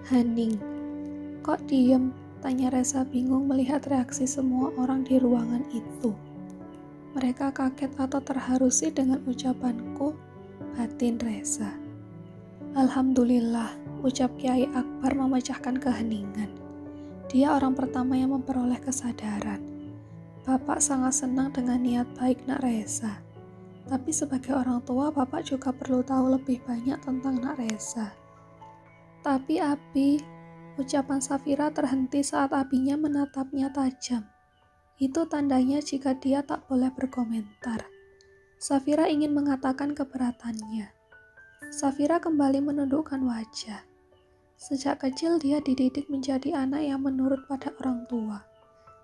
Hening. Kok diem? Tanya Reza bingung melihat reaksi semua orang di ruangan itu. Mereka kaget atau terharu sih dengan ucapanku, batin Reza. Alhamdulillah, ucap Kiai Akbar memecahkan keheningan. Dia orang pertama yang memperoleh kesadaran. Bapak sangat senang dengan niat baik Nak Reza. Tapi sebagai orang tua, Bapak juga perlu tahu lebih banyak tentang Nak Reza. Tapi Abi, ucapan Safira terhenti saat Abinya menatapnya tajam. Itu tandanya jika dia tak boleh berkomentar. Safira ingin mengatakan keberatannya. Safira kembali menundukkan wajah. Sejak kecil dia dididik menjadi anak yang menurut pada orang tua.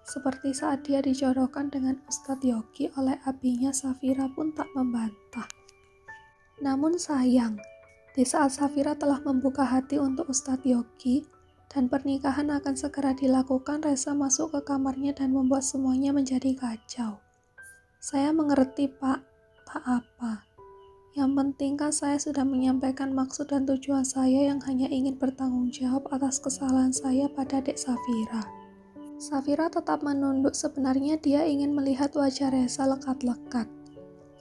Seperti saat dia dijodohkan dengan Ustadz Yogi oleh abinya, Safira pun tak membantah. Namun sayang, di saat Safira telah membuka hati untuk Ustadz Yogi dan pernikahan akan segera dilakukan, Reza masuk ke kamarnya dan membuat semuanya menjadi kacau. Saya mengerti, Pak. Tak apa. Yang penting kan saya sudah menyampaikan maksud dan tujuan saya yang hanya ingin bertanggung jawab atas kesalahan saya pada Dek Safira. Safira tetap menunduk, sebenarnya dia ingin melihat wajah Reza lekat-lekat.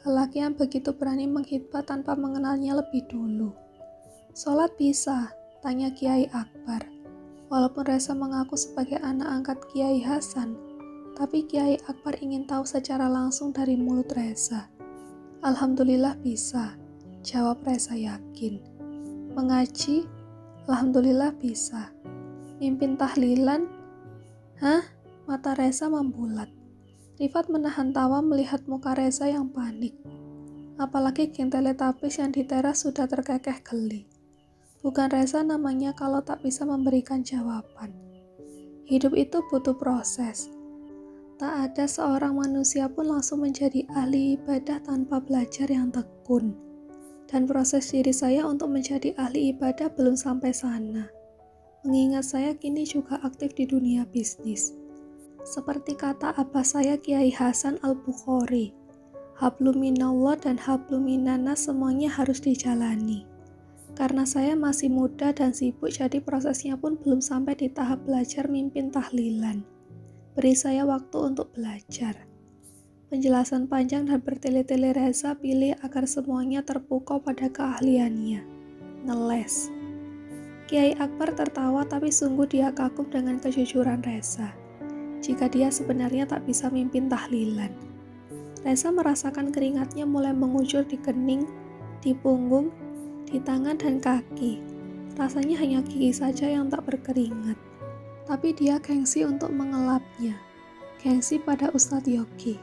Lelaki yang begitu berani menghitbah tanpa mengenalnya lebih dulu. Sholat bisa? Tanya Kiai Akbar. Walaupun Reza mengaku sebagai anak angkat Kiai Hasan, tapi Kiai Akbar ingin tahu secara langsung dari mulut Reza. Alhamdulillah bisa, jawab Reza yakin. Mengaji? Alhamdulillah bisa. Mimpin tahlilan? Hah? Mata Reza membulat. Rifat menahan tawa melihat muka Reza yang panik. Apalagi geng teletubbies yang di teras sudah terkekeh geli. Bukan Reza namanya kalau tak bisa memberikan jawaban. Hidup itu butuh proses. Tak ada seorang manusia pun langsung menjadi ahli ibadah tanpa belajar yang tekun. Dan proses diri saya untuk menjadi ahli ibadah belum sampai sana. Mengingat saya kini juga aktif di dunia bisnis. Seperti kata abah saya Kiai Hasan Al-Bukhari, hablum minallah dan hablum minannas semuanya harus dijalani. Karena saya masih muda dan sibuk, jadi prosesnya pun belum sampai di tahap belajar mimpin tahlilan. Beri saya waktu untuk belajar. Penjelasan panjang dan bertele-tele Reza pilih agar semuanya terpukau pada keahliannya. Ngeles. Kiai Akbar tertawa, tapi sungguh dia kagum dengan kejujuran Reza. Jika dia sebenarnya tak bisa mimpin tahlilan. Reza merasakan keringatnya mulai mengucur di kening, di punggung, di tangan dan kaki. Rasanya hanya gigi saja yang tak berkeringat. Tapi dia gengsi untuk mengelapnya. Gengsi pada Ustadz Yogi.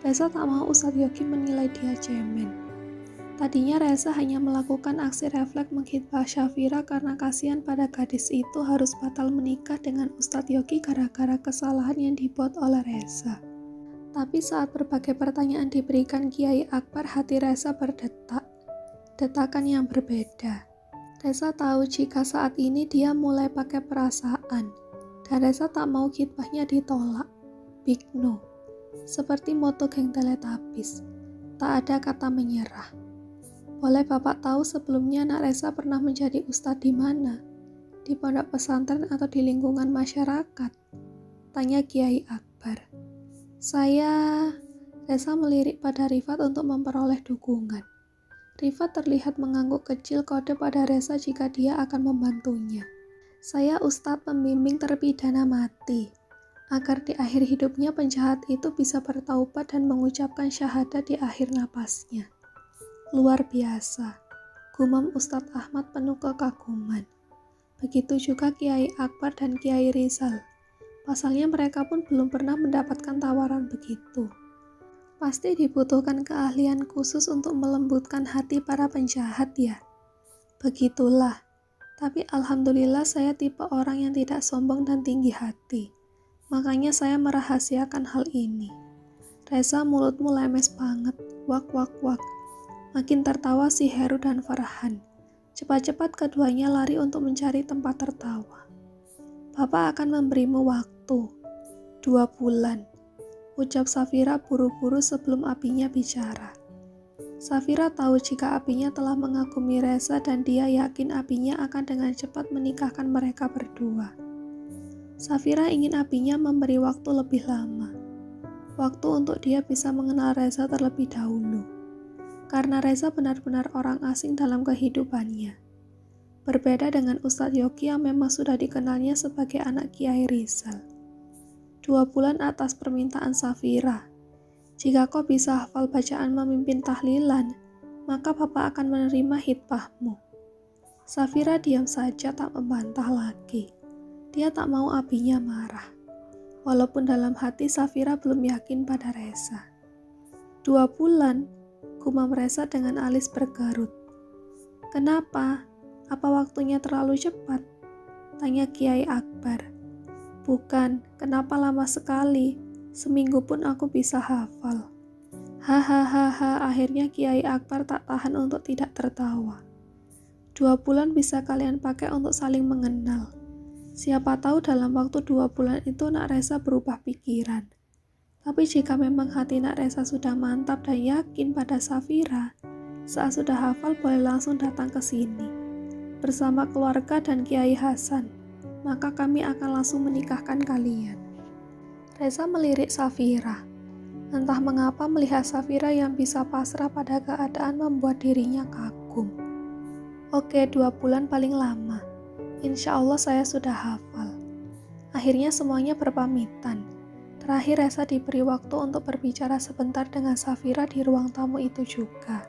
Reza tak mau Ustadz Yogi menilai dia cemen. Tadinya Reza hanya melakukan aksi refleks menghitbah Safira karena kasihan pada gadis itu harus batal menikah dengan Ustadz Yogi gara-gara kesalahan yang dibuat oleh Reza. Tapi saat berbagai pertanyaan diberikan Kiai Akbar, hati Reza berdetak. Detakan yang berbeda. Reza tahu jika saat ini dia mulai pakai perasaan. Dan Reza tak mau khitbahnya ditolak. Big no. Seperti moto geng teletubbies. Tak ada kata menyerah. Boleh Bapak tahu sebelumnya Nak Reza pernah menjadi ustadz di mana? Di pondok pesantren atau di lingkungan masyarakat? Tanya Kiai Akbar. Reza melirik pada Rifat untuk memperoleh dukungan. Rifat terlihat mengangguk kecil, kode pada Reza jika dia akan membantunya. Saya ustadz pembimbing terpidana mati. Agar di akhir hidupnya penjahat itu bisa bertaubat dan mengucapkan syahadat di akhir napasnya. Luar biasa, gumam Ustadz Ahmad penuh kekaguman. Begitu juga Kiai Akbar dan Kiai Rizal. Pasalnya mereka pun belum pernah mendapatkan tawaran begitu. Pasti dibutuhkan keahlian khusus untuk melembutkan hati para penjahat ya. Begitulah, tapi alhamdulillah saya tipe orang yang tidak sombong dan tinggi hati. Makanya saya merahasiakan hal ini. Reza, mulutmu lemes banget, wak wak wak. Makin tertawa si Heru dan Farhan. Cepat-cepat keduanya lari untuk mencari tempat tertawa. Bapak akan memberimu waktu. 2 bulan. Ucap Safira buru-buru sebelum abinya bicara. Safira tahu jika abinya telah mengagumi Reza dan dia yakin abinya akan dengan cepat menikahkan mereka berdua. Safira ingin abinya memberi waktu lebih lama. Waktu untuk dia bisa mengenal Reza terlebih dahulu. Karena Reza benar-benar orang asing dalam kehidupannya. Berbeda dengan Ustadz Yogi yang memang sudah dikenalnya sebagai anak Kiai Rizal. 2 bulan atas permintaan Safira. Jika kau bisa hafal bacaan memimpin tahlilan, maka Bapak akan menerima hitbahmu. Safira diam saja tak membantah lagi. Dia tak mau abinya marah. Walaupun dalam hati Safira belum yakin pada Reza. 2 bulan, gumam Reza dengan alis berkerut. Kenapa? Apa waktunya terlalu cepat? Tanya Kiai Akbar. Bukan, kenapa lama sekali? Seminggu pun aku bisa hafal. Hahaha, akhirnya Kiai Akbar tak tahan untuk tidak tertawa. 2 bulan bisa kalian pakai untuk saling mengenal. Siapa tahu dalam waktu 2 bulan itu Nak Reza berubah pikiran. Tapi jika memang hati Nak Reza sudah mantap dan yakin pada Safira, saat sudah hafal boleh langsung datang ke sini. Bersama keluarga dan Kiai Hasan, maka kami akan langsung menikahkan kalian. Reza melirik Safira. Entah mengapa melihat Safira yang bisa pasrah pada keadaan membuat dirinya kagum. Oke, 2 bulan paling lama. Insya Allah saya sudah hafal. Akhirnya semuanya berpamitan. Terakhir Reza diberi waktu untuk berbicara sebentar dengan Safira di ruang tamu itu juga.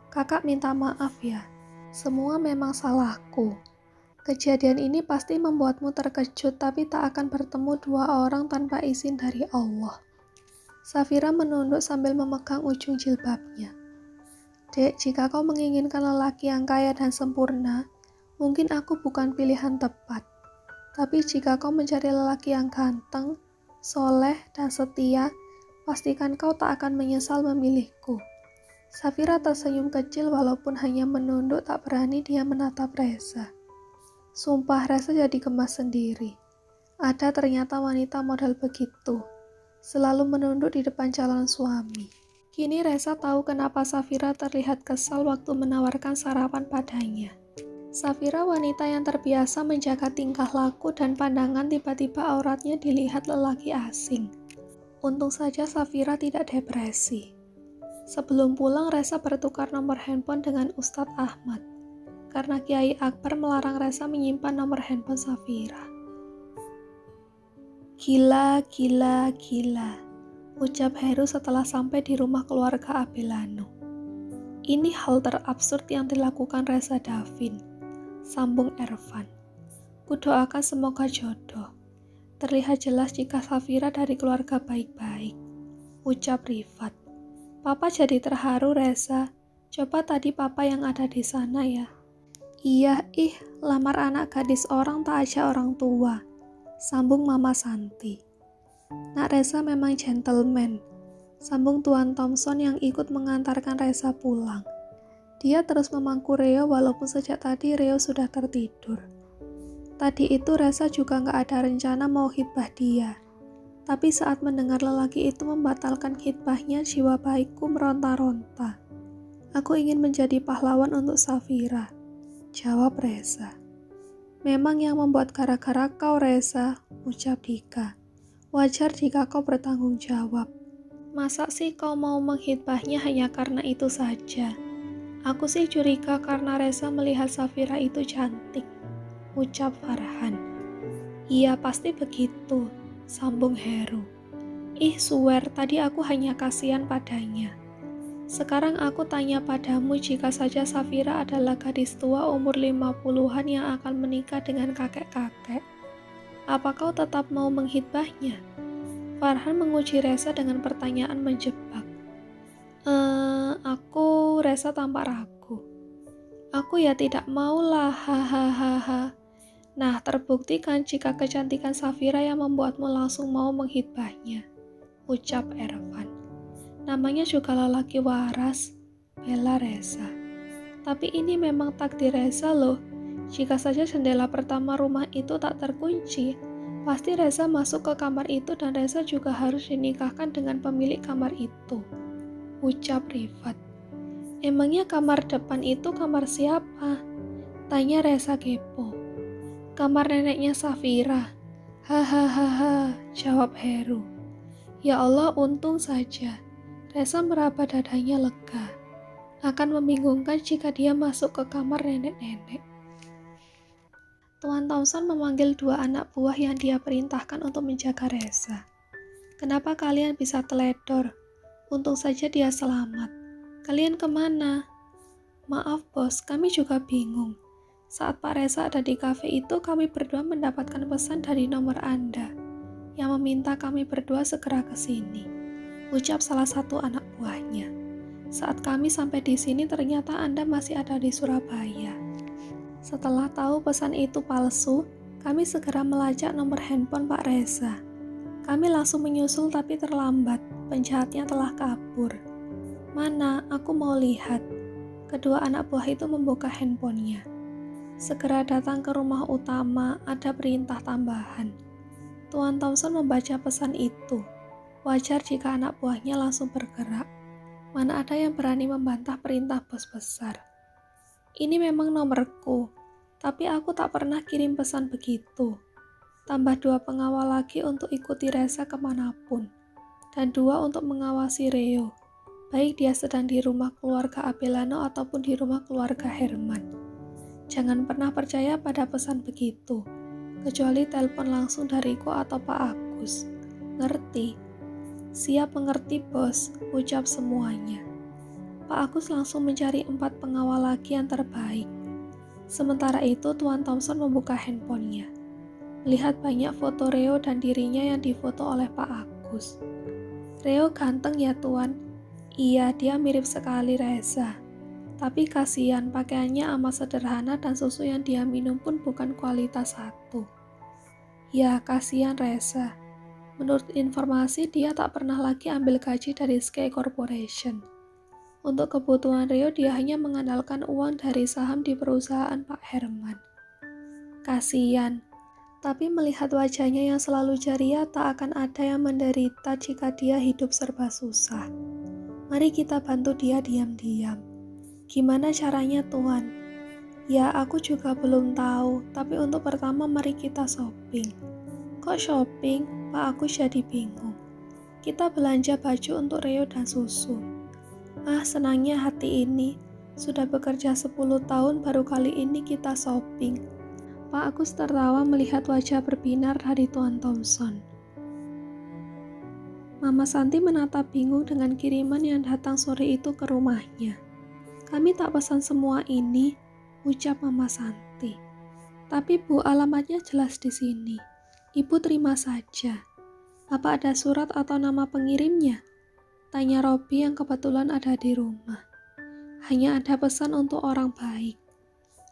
Kakak minta maaf ya, semua memang salahku. Kejadian ini pasti membuatmu terkejut tapi tak akan bertemu 2 orang tanpa izin dari Allah. Safira menunduk sambil memegang ujung jilbabnya. Dek, jika kau menginginkan lelaki yang kaya dan sempurna, mungkin aku bukan pilihan tepat. Tapi jika kau mencari lelaki yang ganteng, soleh, dan setia, pastikan kau tak akan menyesal memilihku. Safira tersenyum kecil walaupun hanya menunduk tak berani dia menatap Reza. Sumpah Reza jadi gemas sendiri. Ada ternyata wanita model begitu, selalu menunduk di depan calon suami. Kini Reza tahu kenapa Safira terlihat kesal waktu menawarkan sarapan padanya. Safira wanita yang terbiasa menjaga tingkah laku dan pandangan tiba-tiba auratnya dilihat lelaki asing. Untung saja Safira tidak depresi. Sebelum pulang Reza bertukar nomor handphone dengan Ustadz Ahmad. Karena Kiai Akbar melarang Reza menyimpan nomor handphone Safira. Gila, ucap Heru setelah sampai di rumah keluarga Abelano. Ini hal terabsurd yang dilakukan Reza Davin, sambung Ervan. Kudoakan semoga jodoh. Terlihat jelas jika Safira dari keluarga baik-baik, ucap Rifat. Papa jadi terharu Reza, coba tadi papa yang ada di sana ya. Iya, lamar anak gadis orang tak aja orang tua, sambung Mama Santi. Nak Reza memang gentleman, sambung Tuan Thompson yang ikut mengantarkan Reza pulang. Dia terus memangku Reo walaupun sejak tadi Reo sudah tertidur. Tadi itu Reza juga gak ada rencana mau khitbah dia. Tapi saat mendengar lelaki itu membatalkan khitbahnya, jiwa baikku meronta-ronta. Aku ingin menjadi pahlawan untuk Safira, jawab Reza. Memang yang membuat gara-gara kau Reza, ucap Dika. Wajar jika kau bertanggung jawab. Masa sih kau mau menghitbahnya hanya karena itu saja? Aku sih curiga karena Reza melihat Safira itu cantik, ucap Farhan. Iya pasti begitu, sambung Heru. Swear tadi aku hanya kasihan padanya. Sekarang aku tanya padamu jika saja Safira adalah gadis tua umur 50-an yang akan menikah dengan kakek-kakek. Apa kau tetap mau menghitbahnya? Farhan menguji Reza dengan pertanyaan menjebak. Reza tampak ragu. Aku ya tidak maulah, hahaha. Nah, terbukti kan jika kecantikan Safira yang membuatmu langsung mau menghitbahnya, ucap Ervan. Namanya juga lelaki waras, bela Reza. Tapi ini memang takdir Reza loh. Jika saja jendela pertama rumah itu tak terkunci, pasti Reza masuk ke kamar itu dan Reza juga harus dinikahkan dengan pemilik kamar itu, ucap Rifat. Emangnya kamar depan itu kamar siapa? Tanya Reza kepo. Kamar neneknya Safira. Hahaha, jawab Heru. Ya Allah, untung saja. Reza meraba dadanya lega. Akan membingungkan jika dia masuk ke kamar nenek-nenek. Tuan Thompson memanggil dua anak buah yang dia perintahkan untuk menjaga Reza. Kenapa kalian bisa teledor? Untung saja dia selamat. Kalian kemana? Maaf bos, kami juga bingung. Saat Pak Reza ada di kafe itu, kami berdua mendapatkan pesan dari nomor Anda yang meminta kami berdua segera ke sini. Ucap salah satu anak buahnya. Saat kami sampai di sini, ternyata Anda masih ada di Surabaya. Setelah tahu pesan itu palsu, kami segera melacak nomor handphone Pak Reza. Kami langsung menyusul tapi terlambat, penjahatnya telah kabur. Mana, aku mau lihat. Kedua anak buah itu membuka handphonenya. Segera datang ke rumah utama, ada perintah tambahan. Tuan Thompson membaca pesan itu. Wajar jika anak buahnya langsung bergerak. Mana ada yang berani membantah perintah bos besar. Ini memang nomorku, tapi aku tak pernah kirim pesan begitu. Tambah 2 pengawal lagi untuk ikuti Reza kemanapun, dan 2 untuk mengawasi Reo, baik dia sedang di rumah keluarga Abellano ataupun di rumah keluarga Herman. Jangan pernah percaya pada pesan begitu, kecuali telepon langsung dariku atau Pak Agus. Ngerti? Siap mengerti bos, ucap semuanya. Pak Agus langsung mencari 4 pengawal lagi yang terbaik. Sementara itu Tuan Thompson membuka handphonenya. Melihat banyak foto Reo dan dirinya yang difoto oleh Pak Agus. Reo ganteng ya Tuan? Iya, dia mirip sekali Reza. Tapi kasihan, pakaiannya amat sederhana dan susu yang dia minum pun bukan kualitas 1. Ya, kasihan Reza. Menurut informasi, dia tak pernah lagi ambil gaji dari Sky Corporation. Untuk kebutuhan Reo, dia hanya mengandalkan uang dari saham di perusahaan Pak Herman. Kasihan, tapi melihat wajahnya yang selalu ceria, tak akan ada yang menderita jika dia hidup serba susah. Mari kita bantu dia diam-diam. Gimana caranya, Tuan? Ya, aku juga belum tahu, tapi untuk pertama mari kita shopping. Kok shopping? Pak Agus jadi bingung. Kita belanja baju untuk Reo dan susu. Senangnya hati ini. Sudah bekerja 10 tahun baru kali ini kita shopping. Pak Agus tertawa melihat wajah berbinar dari Tuan Thompson. Mama Santi menatap bingung dengan kiriman yang datang sore itu ke rumahnya. Kami tak pesan semua ini, ucap Mama Santi. Tapi Bu, alamatnya jelas di sini. Ibu terima saja. Apa ada surat atau nama pengirimnya? Tanya Robi yang kebetulan ada di rumah. Hanya ada pesan untuk orang baik.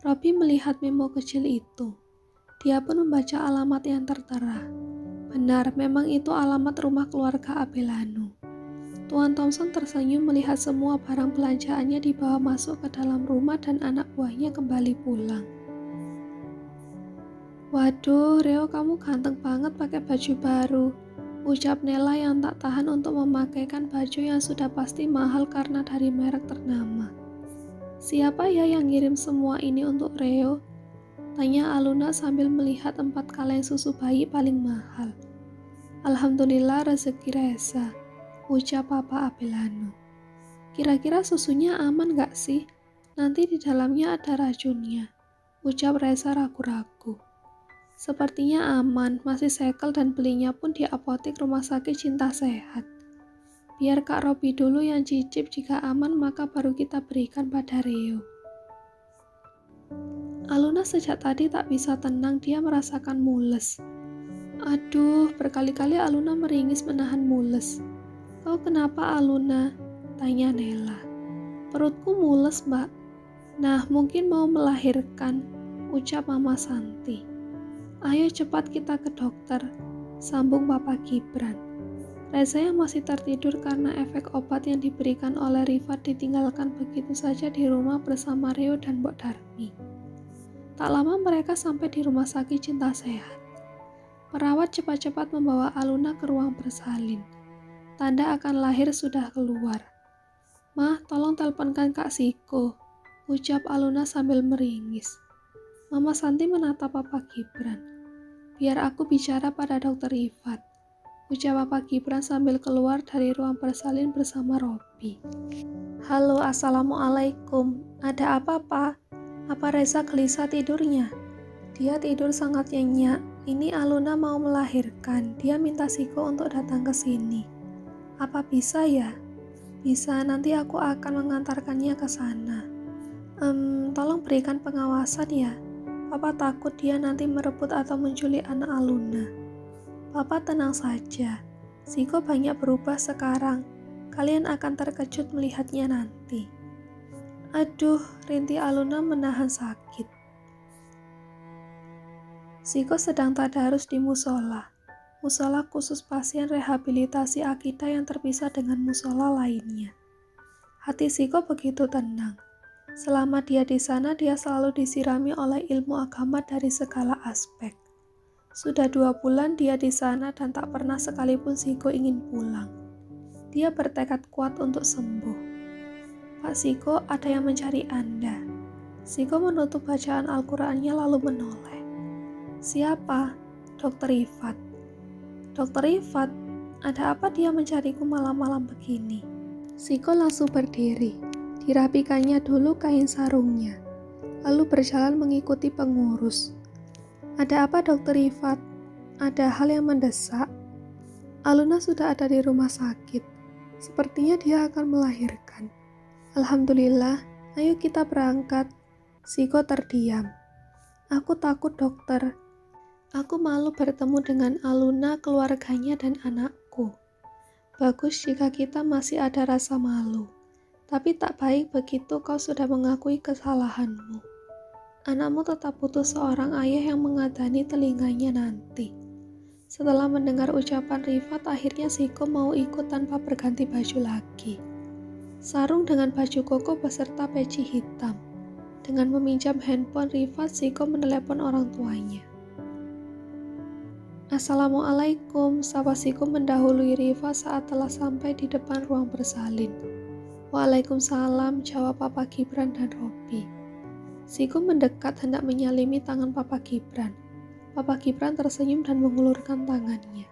Robi melihat memo kecil itu. Dia pun membaca alamat yang tertera. Benar, memang itu alamat rumah keluarga Abellano. Tuan Thompson tersenyum melihat semua barang belanjaannya dibawa masuk ke dalam rumah dan anak buahnya kembali pulang. Waduh, Reo kamu ganteng banget pakai baju baru. Ucap Nela yang tak tahan untuk memakaikan baju yang sudah pasti mahal karena dari merek ternama. Siapa ya yang ngirim semua ini untuk Reo? Tanya Aluna sambil melihat 4 kaleng susu bayi paling mahal. Alhamdulillah rezeki Reza, ucap Papa Abellano. Kira-kira susunya aman gak sih? Nanti di dalamnya ada racunnya, ucap Reza ragu-ragu. Sepertinya aman, masih segel dan belinya pun di apotek rumah sakit Cinta Sehat. Biar Kak Robi dulu yang cicip, jika aman maka baru kita berikan pada Reo. Aluna sejak tadi tak bisa tenang, dia merasakan mules. Aduh, berkali-kali Aluna meringis menahan mules. Kau kenapa Aluna? Tanya Nela. Perutku mules mbak. Nah, mungkin mau melahirkan, ucap Mama Santi. Ayo cepat kita ke dokter, sambung Papa Gibran. Reza yang masih tertidur karena efek obat yang diberikan oleh Rifat ditinggalkan begitu saja di rumah bersama Reo dan Mbok Darmi. Tak lama mereka sampai di rumah sakit Cinta Sehat. Perawat cepat-cepat membawa Aluna ke ruang bersalin. Tanda akan lahir sudah keluar. "Mah, tolong teleponkan Kak Siko," ucap Aluna sambil meringis. Mama Santi menatap Papa Gibran. "Biar aku bicara pada Dokter Ifat," ucap Papa Gibran sambil keluar dari ruang bersalin bersama Robi. "Halo, assalamualaikum. Ada apa, Pak? Apa Reza gelisah tidurnya?" "Dia tidur sangat nyenyak. Ini Aluna mau melahirkan. Dia minta Siko untuk datang ke sini. Apa bisa ya?" "Bisa, nanti aku akan mengantarkannya ke sana." Tolong berikan pengawasan ya. Papa takut dia nanti merebut atau menculik anak Aluna." "Papa tenang saja. Siko banyak berubah sekarang. Kalian akan terkejut melihatnya nanti." "Aduh," rintih Aluna menahan sakit. Siko sedang tadarus di musola. Musola khusus pasien rehabilitasi akidah yang terpisah dengan musola lainnya. Hati Siko begitu tenang. Selama dia di sana, dia selalu disirami oleh ilmu agama dari segala aspek. Sudah 2 bulan dia di sana dan tak pernah sekalipun Siko ingin pulang. Dia bertekad kuat untuk sembuh. "Pak Siko, ada yang mencari Anda." Siko menutup bacaan Al-Qur'annya lalu menoleh. "Siapa?" "Dokter Ifat." "Dokter Ifat? Ada apa dia mencariku malam-malam begini?" Siko langsung berdiri. Dirapikannya dulu kain sarungnya, lalu berjalan mengikuti pengurus. "Ada apa, Dokter Ifat? Ada hal yang mendesak?" "Aluna sudah ada di rumah sakit. Sepertinya dia akan melahirkan." "Alhamdulillah, ayo kita berangkat." Siko terdiam. "Aku takut, dokter. Aku malu bertemu dengan Aluna, keluarganya, dan anakku." "Bagus jika kita masih ada rasa malu. Tapi tak baik begitu kau sudah mengakui kesalahanmu. Anakmu tetap butuh seorang ayah yang mengadani telinganya nanti." Setelah mendengar ucapan Rifat, akhirnya Siko mau ikut tanpa berganti baju lagi. Sarung dengan baju koko beserta peci hitam. Dengan meminjam handphone Rifat, Siko menelepon orang tuanya. "Assalamualaikum," sapa Siko mendahului Rifat saat telah sampai di depan ruang bersalin. "Waalaikumsalam," jawab Papa Gibran dan Robi. Siko mendekat hendak menyalimi tangan Papa Gibran. Papa Gibran tersenyum dan mengulurkan tangannya.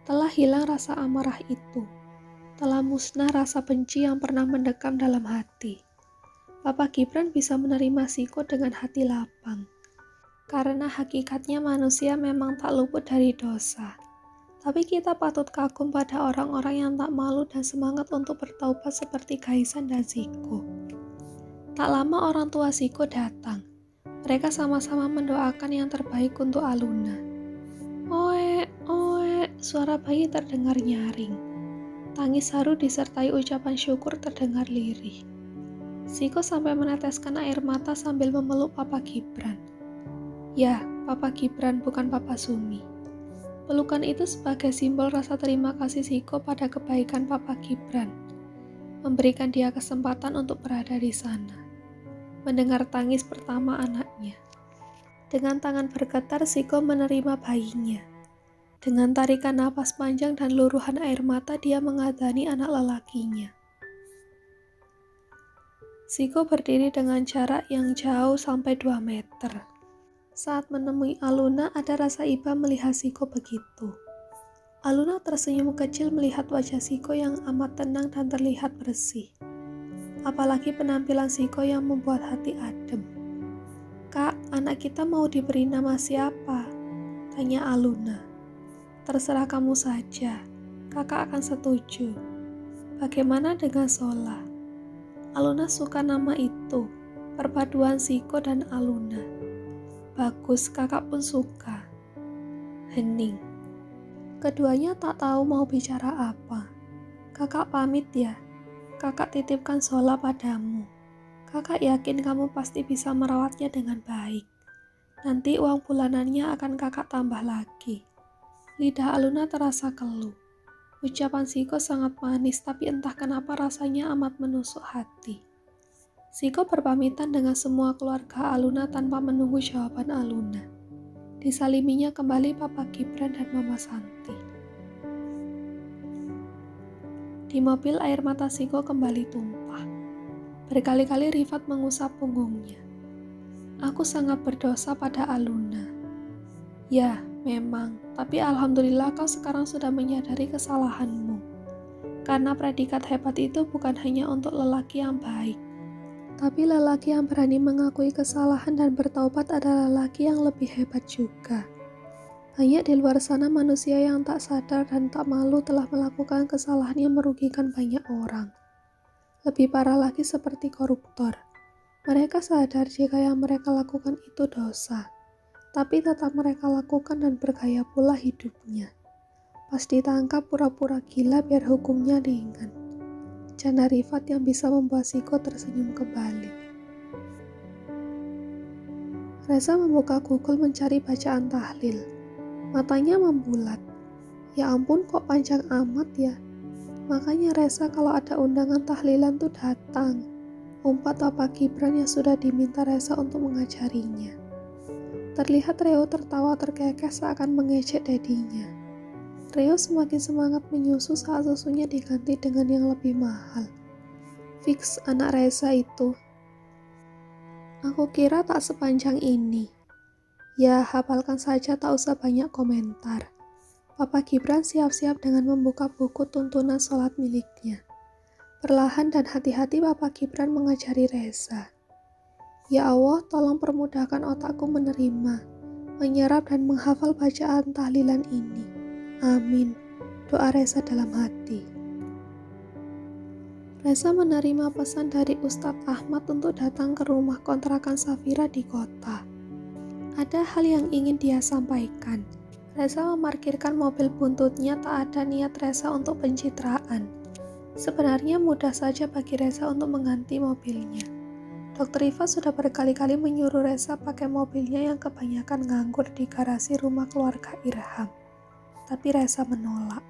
Telah hilang rasa amarah itu. Telah musnah rasa benci yang pernah mendekam dalam hati. Papa Gibran bisa menerima Siko dengan hati lapang. Karena hakikatnya manusia memang tak luput dari dosa. Tapi kita patut kagum pada orang-orang yang tak malu dan semangat untuk bertaubat seperti Kaisan dan Siko. Tak lama orang tua Siko datang. Mereka sama-sama mendoakan yang terbaik untuk Aluna. "Oe, oe," suara bayi terdengar nyaring. Tangis haru disertai ucapan syukur terdengar lirih. Siko sampai meneteskan air mata sambil memeluk Papa Gibran. Ya, Papa Gibran, bukan Papa Sumi. Pelukan itu sebagai simbol rasa terima kasih Siko pada kebaikan Papa Gibran, memberikan dia kesempatan untuk berada di sana. Mendengar tangis pertama anaknya. Dengan tangan bergetar, Siko menerima bayinya. Dengan tarikan napas panjang dan luruhan air mata, dia mengadani anak lelakinya. Siko berdiri dengan jarak yang jauh sampai 2 meter. Saat menemui Aluna, ada rasa iba melihat Siko begitu. Aluna tersenyum kecil melihat wajah Siko yang amat tenang dan terlihat bersih. Apalagi penampilan Siko yang membuat hati adem. "Kak, anak kita mau diberi nama siapa?" tanya Aluna. "Terserah kamu saja, kakak akan setuju." "Bagaimana dengan Sola?" Aluna suka nama itu, perpaduan Siko dan Aluna. "Bagus, kakak pun suka." Hening. Keduanya tak tahu mau bicara apa. "Kakak pamit ya. Kakak titipkan Sola padamu. Kakak yakin kamu pasti bisa merawatnya dengan baik. Nanti uang bulanannya akan kakak tambah lagi." Lidah Aluna terasa keluh. Ucapan Siko sangat manis, tapi entah kenapa rasanya amat menusuk hati. Siko berpamitan dengan semua keluarga Aluna tanpa menunggu jawaban Aluna. Disaliminya kembali Papa Gibran dan Mama Santi. Di mobil air mata Siko kembali tumpah. Berkali-kali Rifat mengusap punggungnya. Aku sangat berdosa pada Aluna. Ya, memang, tapi alhamdulillah kau sekarang sudah menyadari kesalahanmu. Karena predikat hebat itu bukan hanya untuk lelaki yang baik. Tapi lelaki yang berani mengakui kesalahan dan bertaubat adalah lelaki yang lebih hebat juga. Banyak di luar sana manusia yang tak sadar dan tak malu telah melakukan kesalahan yang merugikan banyak orang. Lebih parah lagi seperti koruptor. Mereka sadar jika yang mereka lakukan itu dosa, tapi tetap mereka lakukan dan bergaya pula hidupnya. Pas ditangkap pura-pura gila biar hukumnya ringan. Canda Rifat yang bisa membuat Siko tersenyum kembali. Reza membuka Google mencari bacaan tahlil. Matanya membulat. Ya ampun, kok panjang amat ya. Makanya Reza kalau ada undangan tahlilan tuh datang. Umpat Bapak Gibran yang sudah diminta Reza untuk mengajarinya. Terlihat Reo tertawa terkekeh seakan mengejek dedinya. Reo semakin semangat menyusu saat susunya diganti dengan yang lebih mahal. Fix anak Reza itu. Aku kira tak sepanjang ini. Ya, hafalkan saja, tak usah banyak komentar. Papa Gibran siap-siap dengan membuka buku tuntunan sholat miliknya. Perlahan dan hati-hati Papa Gibran mengajari Reza. Ya Allah, tolong permudahkan otakku menerima, menyerap dan menghafal bacaan tahlilan ini. Amin. Doa Reza dalam hati. Reza menerima pesan dari Ustadz Ahmad untuk datang ke rumah kontrakan Safira di kota. Ada hal yang ingin dia sampaikan. Reza memarkirkan mobil buntutnya, tak ada niat Reza untuk pencitraan. Sebenarnya mudah saja bagi Reza untuk mengganti mobilnya. Dr. Rifa sudah berkali-kali menyuruh Reza pakai mobilnya yang kebanyakan nganggur di garasi rumah keluarga Irham. Tapi Reza menolak.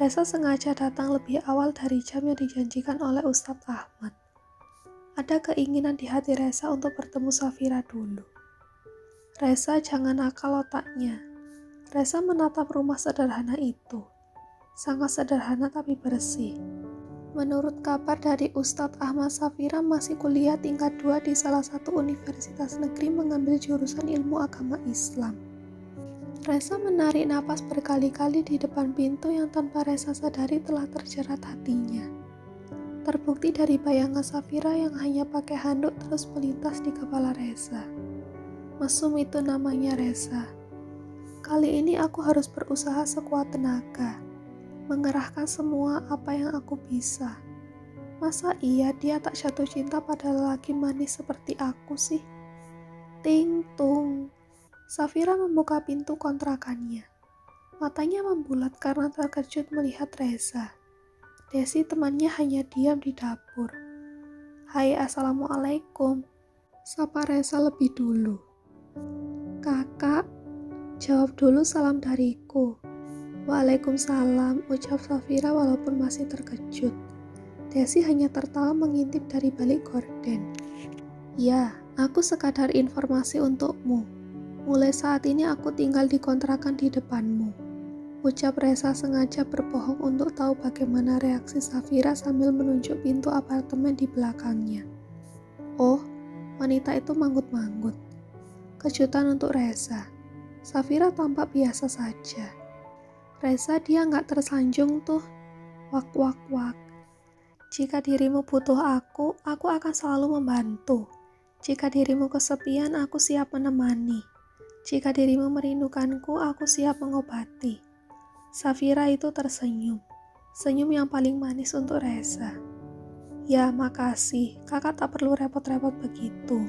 Reza sengaja datang lebih awal dari jam yang dijanjikan oleh Ustadz Ahmad. Ada keinginan di hati Reza untuk bertemu Safira dulu. Reza jangan nakal otaknya. Reza menatap rumah sederhana itu. Sangat sederhana tapi bersih. Menurut kabar dari Ustadz Ahmad, Safira masih kuliah tingkat 2 di salah satu universitas negeri mengambil jurusan ilmu agama Islam. Reza menarik napas berkali-kali di depan pintu yang tanpa Reza sadari telah terjerat hatinya. Terbukti dari bayangan Safira yang hanya pakai handuk terus melintas di kepala Reza. Mesum itu namanya Reza. Kali ini aku harus berusaha sekuat tenaga, mengerahkan semua apa yang aku bisa. Masa iya dia tak jatuh cinta pada lelaki manis seperti aku sih? Ting tung. Safira membuka pintu kontrakannya. Matanya membulat karena terkejut melihat Reza. Desi temannya hanya diam di dapur. Hai, assalamualaikum. Sapa Reza lebih dulu. Kakak, jawab dulu salam dariku. Waalaikumsalam, ucap Safira walaupun masih terkejut. Desi hanya tertawa mengintip dari balik gorden. Ya, aku sekadar informasi untukmu. Mulai saat ini aku tinggal di kontrakan di depanmu. Ucap Reza sengaja berbohong untuk tahu bagaimana reaksi Safira sambil menunjuk pintu apartemen di belakangnya. Oh, wanita itu manggut-manggut. Kejutan untuk Reza. Safira tampak biasa saja. Reza, dia nggak tersanjung tuh. Wak wak wak. Jika dirimu butuh aku akan selalu membantu. Jika dirimu kesepian, aku siap menemani. Jika dirimu merindukanku, aku siap mengobati. Safira itu tersenyum. Senyum yang paling manis untuk Reza. Ya, makasih. Kakak tak perlu repot-repot begitu.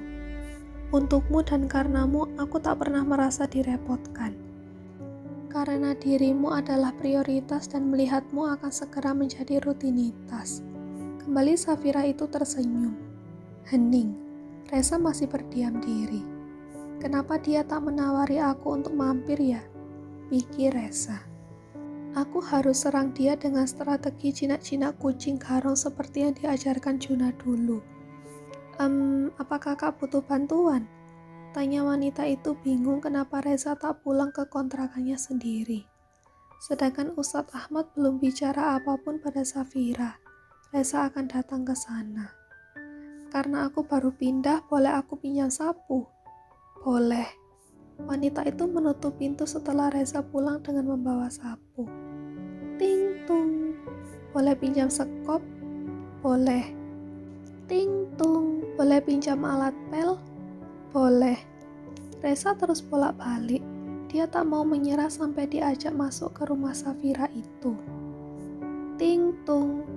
Untukmu dan karenamu, aku tak pernah merasa direpotkan. Karena dirimu adalah prioritas dan melihatmu akan segera menjadi rutinitas. Kembali Safira itu tersenyum. Hening. Reza masih berdiam diri. Kenapa dia tak menawari aku untuk mampir ya? Pikir Reza. Aku harus serang dia dengan strategi jinak-jinak kucing garong seperti yang diajarkan Juna dulu. Apa kakak butuh bantuan? Tanya wanita itu bingung kenapa Reza tak pulang ke kontrakannya sendiri. Sedangkan Ustadz Ahmad belum bicara apapun pada Safira. Reza akan datang ke sana. Karena aku baru pindah, boleh aku pinjam sapu? Boleh. Wanita itu menutup pintu setelah Reza pulang dengan membawa sapu. Ting tung. Boleh pinjam sekop? Boleh. Ting tung. Boleh pinjam alat pel? Boleh. Reza terus bolak-balik. Dia tak mau menyerah sampai diajak masuk ke rumah Safira itu. Ting tung.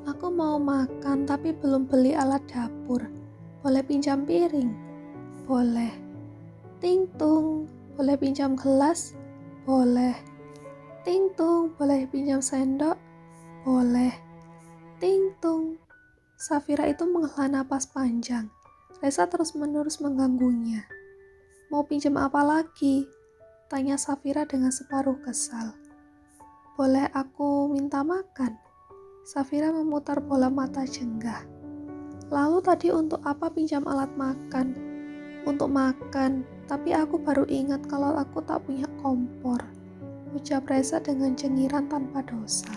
Aku mau makan tapi belum beli alat dapur. Boleh pinjam piring? Boleh. Ting tung. Boleh pinjam gelas? Boleh. Ting tung. Boleh pinjam sendok? Boleh. Ting tung. Safira itu menghela napas panjang. Reza terus-menerus mengganggunya. Mau pinjam apa lagi? Tanya Safira dengan separuh kesal. Boleh aku minta makan? Safira memutar bola mata jenggah. Lalu tadi untuk apa pinjam alat makan? Untuk makan, tapi aku baru ingat kalau aku tak punya kompor. Ucap Reza dengan cengiran tanpa dosa.